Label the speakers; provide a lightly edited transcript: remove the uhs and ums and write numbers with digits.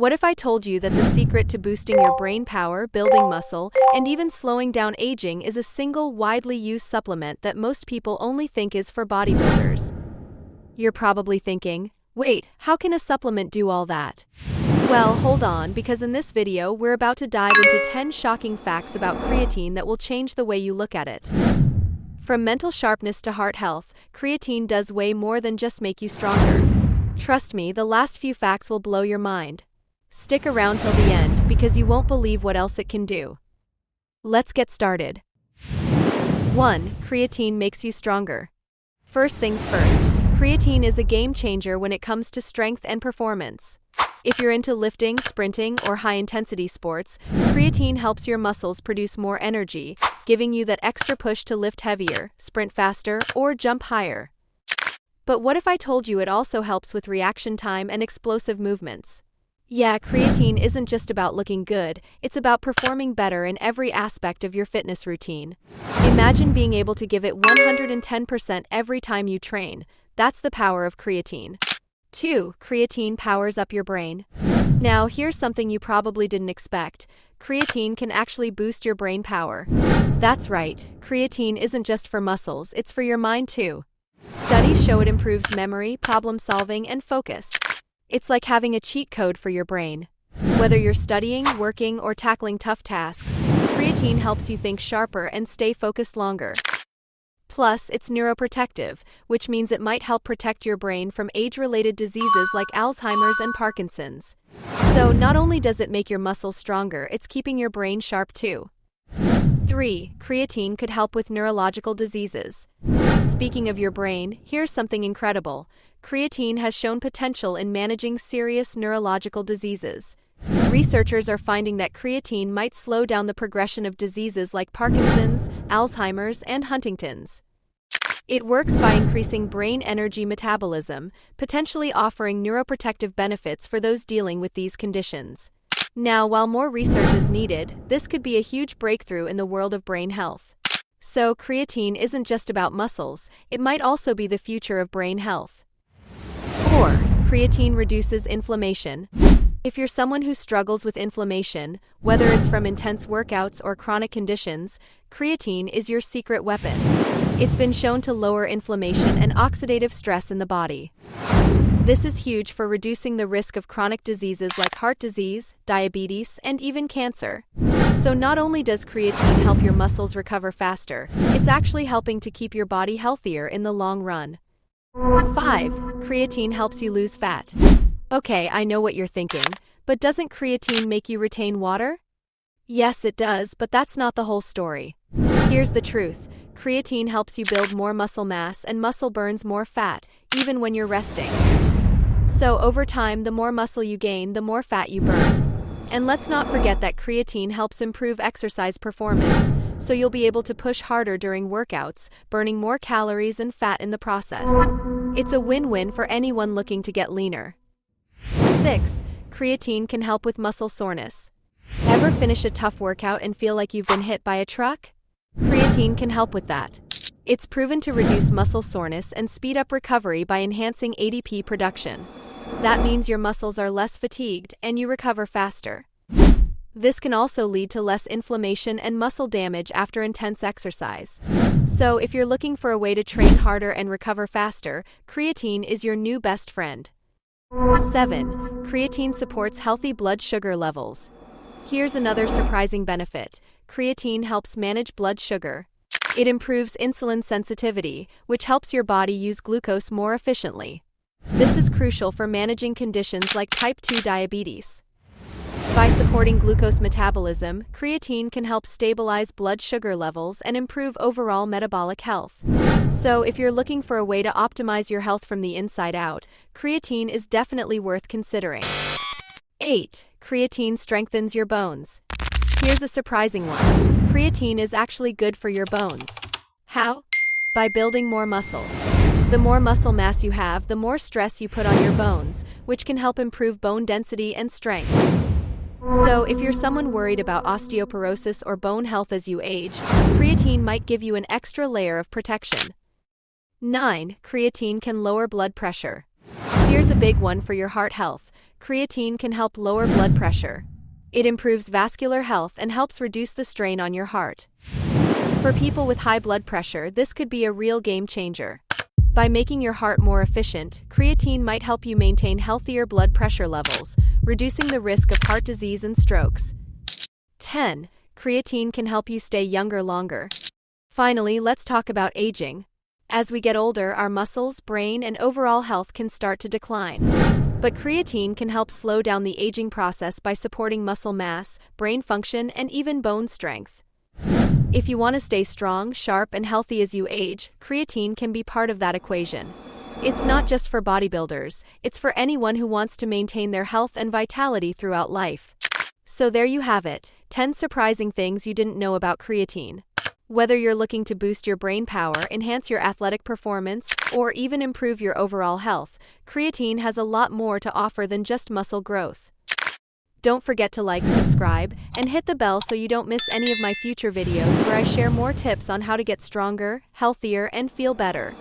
Speaker 1: What if I told you that the secret to boosting your brain power, building muscle, and even slowing down aging is a single widely used supplement that most people only think is for bodybuilders? You're probably thinking, wait, how can a supplement do all that? Well, hold on, because in this video we're about to dive into 10 shocking facts about creatine that will change the way you look at it. From mental sharpness to heart health, creatine does way more than just make you stronger. Trust me, the last few facts will blow your mind. Stick around till the end, because you won't believe what else it can do. Let's get started. 1. Creatine makes you stronger. First things first, creatine is a game changer when it comes to strength and performance. If you're into lifting, sprinting, or high-intensity sports, creatine helps your muscles produce more energy, giving you that extra push to lift heavier, sprint faster, or jump higher. But what if I told you it also helps with reaction time and explosive movements? Yeah, creatine isn't just about looking good, it's about performing better in every aspect of your fitness routine. Imagine being able to give it 110% every time you train. That's the power of creatine. 2. Creatine powers up your brain. Now, here's something you probably didn't expect. Creatine can actually boost your brain power. That's right, creatine isn't just for muscles, it's for your mind too. Studies show it improves memory, problem solving, and focus. It's like having a cheat code for your brain. Whether you're studying, working, or tackling tough tasks, creatine helps you think sharper and stay focused longer. Plus, it's neuroprotective, which means it might help protect your brain from age-related diseases like Alzheimer's and Parkinson's. So, not only does it make your muscles stronger, it's keeping your brain sharp too. 3. Creatine could help with neurological diseases. Speaking of your brain, here's something incredible. Creatine has shown potential in managing serious neurological diseases. Researchers are finding that creatine might slow down the progression of diseases like Parkinson's, Alzheimer's, and Huntington's. It works by increasing brain energy metabolism, potentially offering neuroprotective benefits for those dealing with these conditions. Now, while more research is needed, this could be a huge breakthrough in the world of brain health. So, creatine isn't just about muscles, it might also be the future of brain health. 4. Creatine reduces inflammation. If you're someone who struggles with inflammation, whether it's from intense workouts or chronic conditions, creatine is your secret weapon. It's been shown to lower inflammation and oxidative stress in the body. This is huge for reducing the risk of chronic diseases like heart disease, diabetes, and even cancer. So not only does creatine help your muscles recover faster, it's actually helping to keep your body healthier in the long run. 5. Creatine helps you lose fat. Okay, I know what you're thinking, but doesn't creatine make you retain water? Yes, it does, but that's not the whole story. Here's the truth. Creatine helps you build more muscle mass and muscle burns more fat, even when you're resting. So over time, the more muscle you gain, the more fat you burn. And let's not forget that creatine helps improve exercise performance, so you'll be able to push harder during workouts, burning more calories and fat in the process. It's a win-win for anyone looking to get leaner. 6. Creatine can help with muscle soreness. Ever finish a tough workout and feel like you've been hit by a truck? Creatine can help with that. It's proven to reduce muscle soreness and speed up recovery by enhancing ATP production. That means your muscles are less fatigued and you recover faster. This can also lead to less inflammation and muscle damage after intense exercise. So if you're looking for a way to train harder and recover faster, creatine is your new best friend. 7. Creatine supports healthy blood sugar levels. Here's another surprising benefit. Creatine helps manage blood sugar. It improves insulin sensitivity, which helps your body use glucose more efficiently. This is crucial for managing conditions like type 2 diabetes. By supporting glucose metabolism, creatine can help stabilize blood sugar levels and improve overall metabolic health. So, if you're looking for a way to optimize your health from the inside out, creatine is definitely worth considering. 8. Creatine strengthens your bones. Here's a surprising one. Creatine is actually good for your bones. How? By building more muscle. The more muscle mass you have, the more stress you put on your bones, which can help improve bone density and strength. So, if you're someone worried about osteoporosis or bone health as you age, creatine might give you an extra layer of protection. 9. Creatine can lower blood pressure. Here's a big one for your heart health. Creatine can help lower blood pressure. It improves vascular health and helps reduce the strain on your heart. For people with high blood pressure, this could be a real game changer. By making your heart more efficient, creatine might help you maintain healthier blood pressure levels, reducing the risk of heart disease and strokes. 10. Creatine can help you stay younger longer. Finally, let's talk about aging. As we get older, our muscles, brain, and overall health can start to decline. But creatine can help slow down the aging process by supporting muscle mass, brain function, and even bone strength. If you want to stay strong, sharp, and healthy as you age, creatine can be part of that equation. It's not just for bodybuilders, it's for anyone who wants to maintain their health and vitality throughout life. So there you have it, 10 surprising things you didn't know about creatine. Whether you're looking to boost your brain power, enhance your athletic performance, or even improve your overall health, creatine has a lot more to offer than just muscle growth. Don't forget to like, subscribe, and hit the bell so you don't miss any of my future videos where I share more tips on how to get stronger, healthier, and feel better.